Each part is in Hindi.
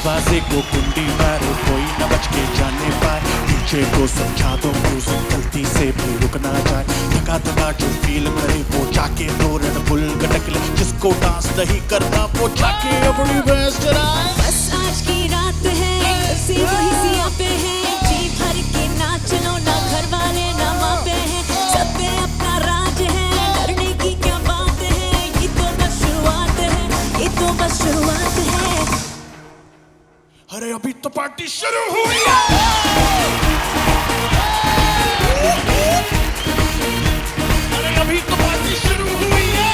दरवाजे को कुंडी मारो, कोई न बच के जाने पाए। पीछे को समझा दो म्यूजिक, गलती से भी रुक ना जाए। थका थका जो फील करे वो जाके दो रेड बुल गटक ले। जिसको डांस नहीं करना वो जाके अपनी भैंस चराए। बस आज की रात है, सी वही सिया पे है। जी भर के नाच लो, ना घर वाले ना माँ पे है। सब पे अपना राज है, डरने की क्या बात है। ये तो बस शुरुआत है, ये तो बस शुरुआत है। अरे अभी तो पार्टी शुरू हुई है। अरे अभी तो पार्टी शुरू हुई है।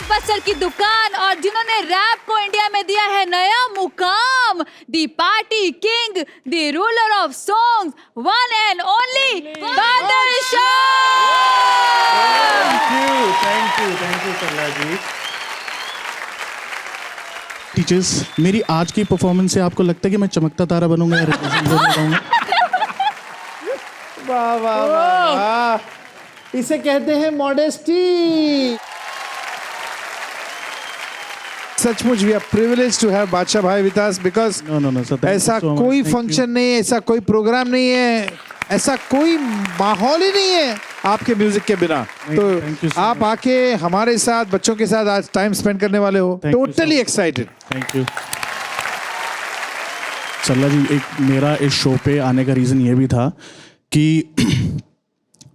बस्टर की दुकान और जिन्होंने रैप को इंडिया में दिया है नया मुकाम, the party king, the ruler of songs, one and only Badshah. Thank you Sarla ji. Teachers, मेरी आज की परफॉर्मेंस से आपको लगता है कि मैं चमकता तारा बनूंगा या वाह वाह वाह, इसे कहते हैं मॉडेस्टी। सचमुच we are privileged to have Badshah भाई with us because no sir, ऐसा कोई फंक्शन नहीं है, ऐसा कोई प्रोग्राम नहीं है, ऐसा कोई माहौल ही नहीं है आपके म्यूजिक के बिना। तो आप आके हमारे साथ बच्चों के साथ आज टाइम स्पेंड करने वाले हो, totally excited. Thank you Sarla जी। एक मेरा इस शो पे आने का रीज़न ये भी था कि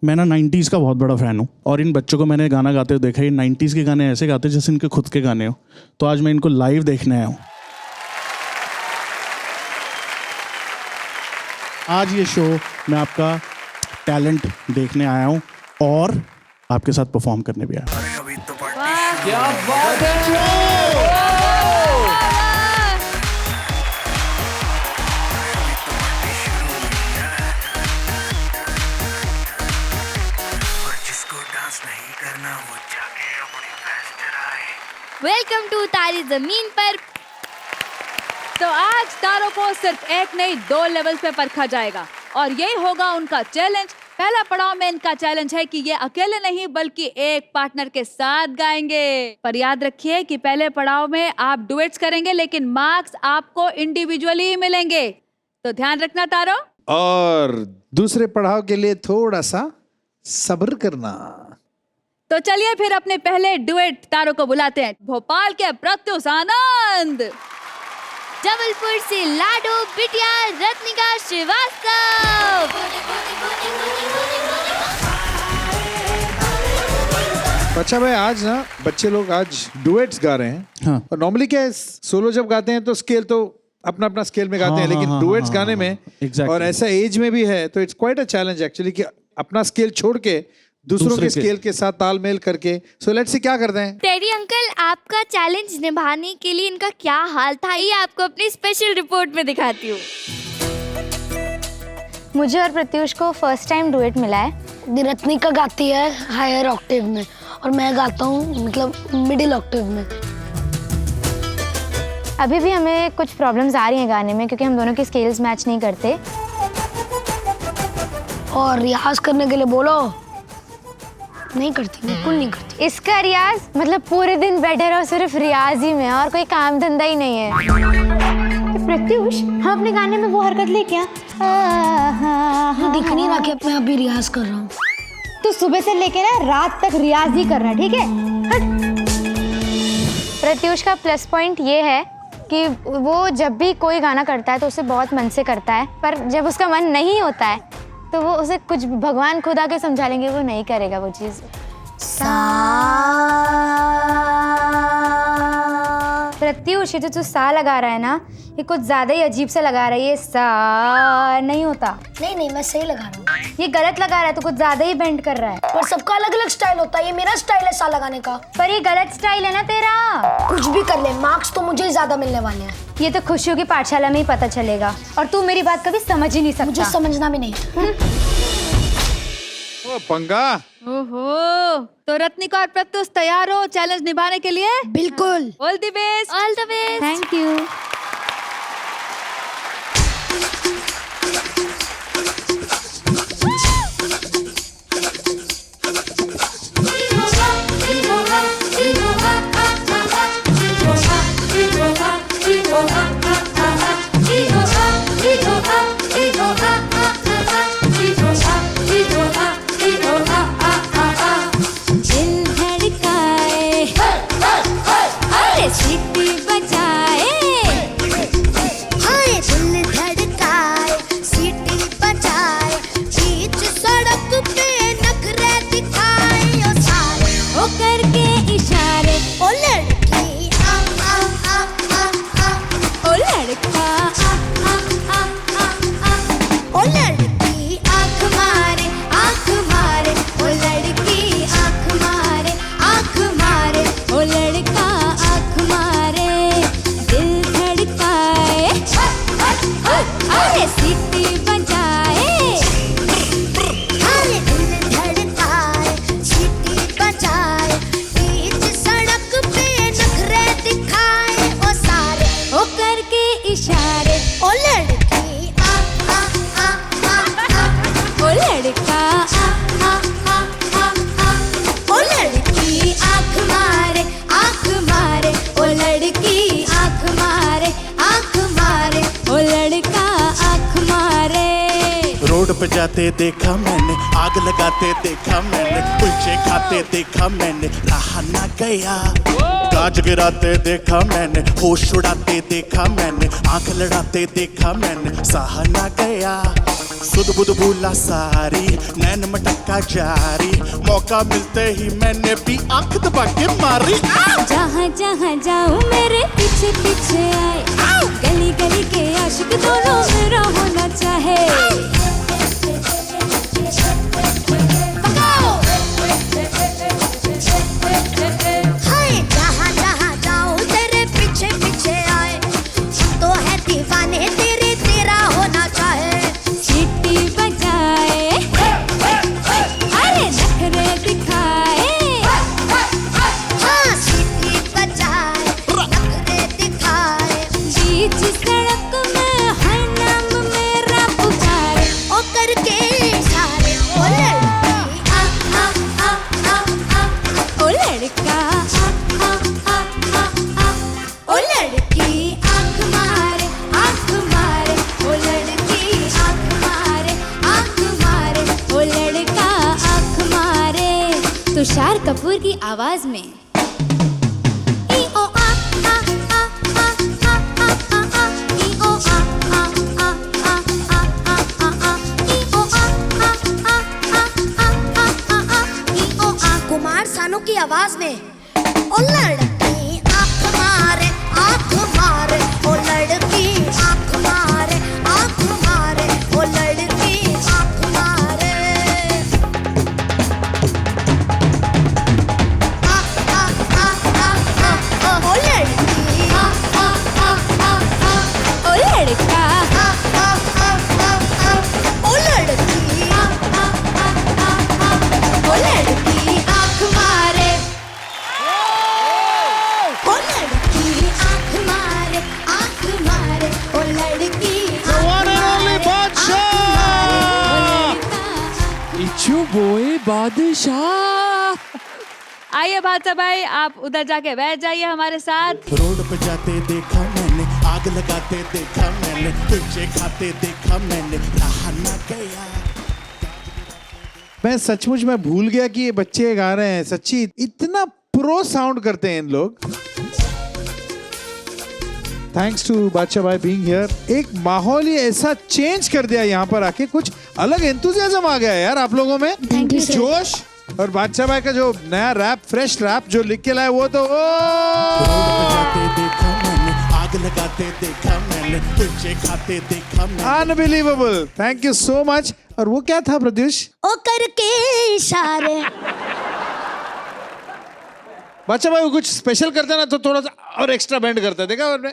मैं ना 90s का बहुत बड़ा फ़ैन हूँ और इन बच्चों को मैंने गाना गाते हुए देखा। ये 90s के गाने ऐसे गाते जैसे इनके खुद के गाने हो। तो आज मैं इनको लाइव देखने आया हूँ। आज ये शो मैं आपका टैलेंट देखने आया हूँ और आपके साथ परफॉर्म करने भी आया हूँ। क्या बात है। वेलकम टू तारी जमीन पर। तो आज तारों को सिर्फ एक नहीं 2 लेवल्स पे परखा जाएगा और यही होगा उनका चैलेंज। पहला पड़ाव में इनका चैलेंज है कि ये अकेले नहीं बल्कि एक पार्टनर के साथ गाएंगे। पर याद रखिए कि पहले पड़ाव में आप डुएट्स करेंगे लेकिन मार्क्स आपको इंडिविजुअली ही मिलेंगे, तो ध्यान रखना तारों। और दूसरे पड़ाव के लिए थोड़ा सा सब्र करना। तो चलिए फिर अपने पहले डुएट तारों को बुलाते हैं। भोपाल के प्रत्युष आनंद, जबलपुर से लाडो बिटिया रत्निका श्रीवास्तव, अच्छा भाई आज ना बच्चे लोग आज डुएट्स गा रहे हैं। हाँ। और नॉर्मली क्या है, सोलो जब गाते हैं तो स्केल तो अपना अपना स्केल में गाते हैं, लेकिन डुएट्स गाने में और ऐसा एज में भी है तो it's quite a challenge actually कि अपना स्केल छोड़ के दूसरों के स्केल के साथ तालमेल करके। सो लेट्स सी क्या करते हैं। टेडी अंकल, आपका चैलेंज निभाने के लिए इनका क्या हाल था ये आपको अपनी स्पेशल रिपोर्ट में दिखाती हूँ। मुझे और प्रत्युष को फर्स्ट टाइम डुएट मिला है। रत्निका गाती है हायर ऑक्टेव में और मैं गाता हूँ मतलब मिडिल ऑक्टेव में। अभी भी हमें कुछ प्रॉब्लम्स आ रही हैं गाने में क्योंकि हम दोनों के स्केल्स मैच नहीं करते। और रियाज करने के लिए बोलो, नहीं करती, बिल्कुल नहीं करती। इसका रियाज मतलब पूरे दिन बैठे रहो सिर्फ रियाज ही में और कोई काम धंधा ही नहीं है। तो प्रत्युष, हम अपने गाने में वो हरकत ले क्या? दिख नहीं रहा कि मैं अभी रियाज कर रहा हूँ। तो सुबह से लेके ना रात तक रियाज ही करना, ठीक है? प्रत्युष का प्लस पॉइंट ये है कि वो जब भी कोई गाना करता है तो उसे बहुत मन से करता है, पर जब उसका मन नहीं होता है तो वो उसे कुछ भगवान खुद आके समझा लेंगे, वो नहीं करेगा वो चीज़। प्रत्युष, ये जो तू सा लगा रहा है ना, ये कुछ ज्यादा ही अजीब से लगा रहा है। ये सा नहीं होता। नहीं मैं सही लगा रहा हूँ। ये गलत लगा रहा है, तो कुछ ज्यादा ही बेंड कर रहा है। पर सबका अलग अलग स्टाइल होता है, ये मेरा स्टाइल है सा लगाने का। पर ये गलत स्टाइल है ना तेरा। कुछ भी कर ले, मार्क्स तो मुझे ही ज्यादा मिलने वाले हैं। ये तो खुशियों की पाठशाला में ही पता चलेगा और तू मेरी बात कभी समझ ही नहीं सकता। मुझे समझना भी नहीं। ओ पंगा। ओहो, तो रत्निका और प्रत्युष तैयार हो चैलेंज निभाने के लिए? बिल्कुल। All the best. All the best. Thank you. दिल धड़काए, अरे सीटी बजाए, हाय दिल धड़काए, सीटी बजाए, बीच सड़क पे नखरे दिखाए, ओ सारे ओ करके इशारे, ओ लड़की आ आ आ आ आ, ओ लड़का आ आ आ आ आ, ओ लड़की आँख मारे, आँख मारे, ओ लड़की आँख मारे, आँख मारे, ओ लड़का आँख मारे, दिल धड़काए, अरे सीटी बजाए, हाय दिल धड़काए, सीटी बजाए, बीच सड़क पे नखरे दिखाए, ओ सारे ओ करके इशारे, ओ लड़की आ आ आ आ आ, ओ लड़का आ आ आ आ आ, ओ लड़की आँख मारे, आँख मारे, ओ लड़की आँख मारे, आँख मारे, ओ लड़का आँख मारे। रोड पे जाते देखा मैंने, आग लगाते देखा मैंने, कुलचे खाते देखा मैंने, रहा ना गया। गाज गिराते देखा मैंने, होश उड़ाते देखा मैंने, आंख लड़ाते देखा मैंने, सहा ना गया। सुध बुध भूला सारी, नैन मटक्का जारी, मौका मिलते ही मैंने भी आंख दबा के मारी। जहाँ जहाँ जाऊँ मेरे पीछे पीछे आए, गली गली के आशिक दोनों मेरा होना चाहे। हाय जहाँ जहाँ जाऊँ तेरे पीछे पीछे आए, तो है दीवाने तेरे तेरा होना चाहे। सीटी बजाए, अरे नखरे दिखाए, हाँ सीटी बजाए, नखरे दिखाए, बीच सड़क में हर नाम मेरा पुकारे, ओ करके इशारे, ओ लड़की आ आ आ आ आ, ओ लड़का आ आ आ आ आ, ओ लड़की आँख मारे, आँख मारे, ओ लड़की आँख मारे, आँख मारे, ओ लड़का आँख मारे। तुषार कपूर की आवाज में ई ओ आ आ आ आ आ आ आ आ, ई ओ आ आ आ आ आ आ आ आ, ई ओ आ आ आ आ आ आ आ आ, ई ओ आ। कुमार सानू की आवाज में ओ लड़की आँख मारे, आँख मारे, ओ लड़की आँख मारे, आँख मारे, ओ लड़की आँख मारे। आ आ आ आ आ आ, ओ लड़की आ आ आ आ आ, ओ लड़का आ आ आ आ आ, ओ लड़की आ आ आ आ आ, ओ लड़की आँख मारे, ओ लड़की आँख मारे, आँख मारे, ओ लड़की इचू बोए बादशाह। आइए बादशाह भाई, आप उधर जाके बैठ जाइए हमारे साथ। रोड पे जाते देखा मैंने, आग लगाते देखा मैंने, कुलचे खाते देखा मैंने, रहा ना गया। मैं सचमुच में भूल गया कि ये बच्चे गा रहे हैं। सच्ची इतना प्रो साउंड करते हैं इन लोग। थैंक्स टू बादशाह भाई बीइंग हियर। एक माहौल ही ऐसा चेंज कर दिया यहाँ पर आके, कुछ अलग एंथुसियाज्म आ गया यार आप लोगों में। Thank you, sir. जोश। और बादशाह भाई का जो नया रैप, फ्रेश रैप जो लिख के लाए वो तो रोड पे जाते देखा मैंने, आग लगाते देखा मैंने, कुलचे खाते देखा मैंने। Unbelievable. Thank you so much. और वो क्या था प्रत्युष? ओ करके इशारे। बादशाह भाई वो कुछ स्पेशल करता ना तो थोड़ा सा और एक्स्ट्रा बैंड करता, देखा आपने?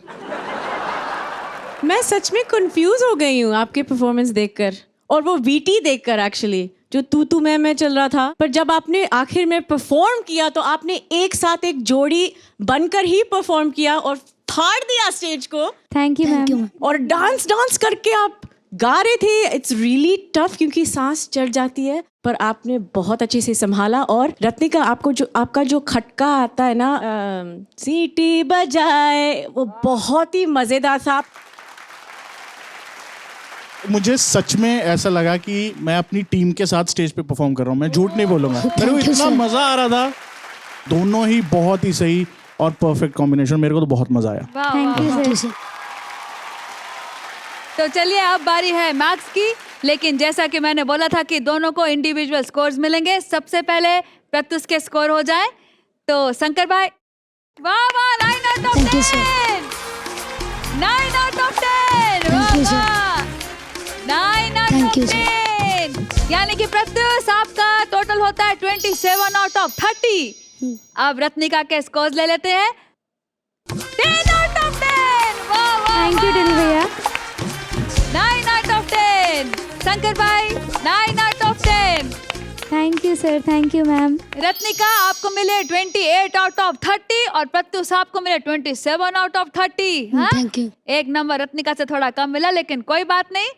मैं सच में कंफ्यूज हो गई हूँ आपके परफॉर्मेंस देखकर और वो वीटी देखकर एक्चुअली, जो तू मैं चल रहा था, पर जब आपने आखिर में परफॉर्म किया तो आपने एक साथ एक जोड़ी बनकर ही परफॉर्म किया और फाड़ दिया स्टेज को। Thank you ma'am. और डांस करके आप गा रहे थे। इट्स रियली टफ क्योंकि सांस चढ़ जाती है, पर आपने बहुत अच्छे से संभाला। और रत्निका, आपका जो खटका आता है ना, सीटी बजाए, वो बहुत ही मजेदार था। मुझे सच में ऐसा लगा कि मैं अपनी टीम के साथ स्टेज पे परफॉर्म कर रहा हूँ, मैं झूठ नहीं बोलूंगा। मेरे को इतना मजा आ रहा था, दोनों ही बहुत ही सही और परफेक्ट कॉम्बिनेशन, मेरे को तो बहुत मजा आया। Thank you sir. तो चलिए अब बारी है मैक्स की, लेकिन जैसा कि मैंने बोला था कि दोनों को इंडिविजुअल स्कोर्स मिलेंगे। सबसे पहले प्रत्युष के स्कोर हो जाए तो शंकर भाई, वाह वाह, 9 आउट ऑफ 10, 9 आउट ऑफ 10, वाह वाह, 9 आउट ऑफ 10। यानी कि प्रत्युष आपका टोटल होता है 27 आउट ऑफ 30। अब रत्निका के स्कोर्स ले लेते हैं, 10 आउट ऑफ 10, वाह वाह, थैंक यू टेनी भैया। 9 आउट ऑफ 10। शंकर भाई 9 out of 10। Thank you sir, thank you ma'am. Ratnika आपको मिले 28 आउट ऑफ 30 और प्रत्युष आपको मिले 27 आउट ऑफ 30। हाँ? Thank you. एक नंबर रत्निका से थोड़ा कम मिला, लेकिन कोई बात नहीं,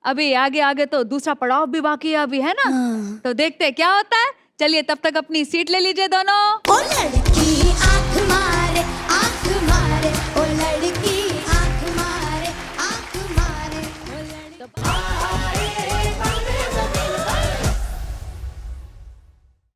अभी आगे तो दूसरा पड़ाव भी बाकी है अभी, है ना? तो देखते हैं क्या होता है। चलिए तब तक अपनी सीट ले लीजिए दोनों। ओ लड़की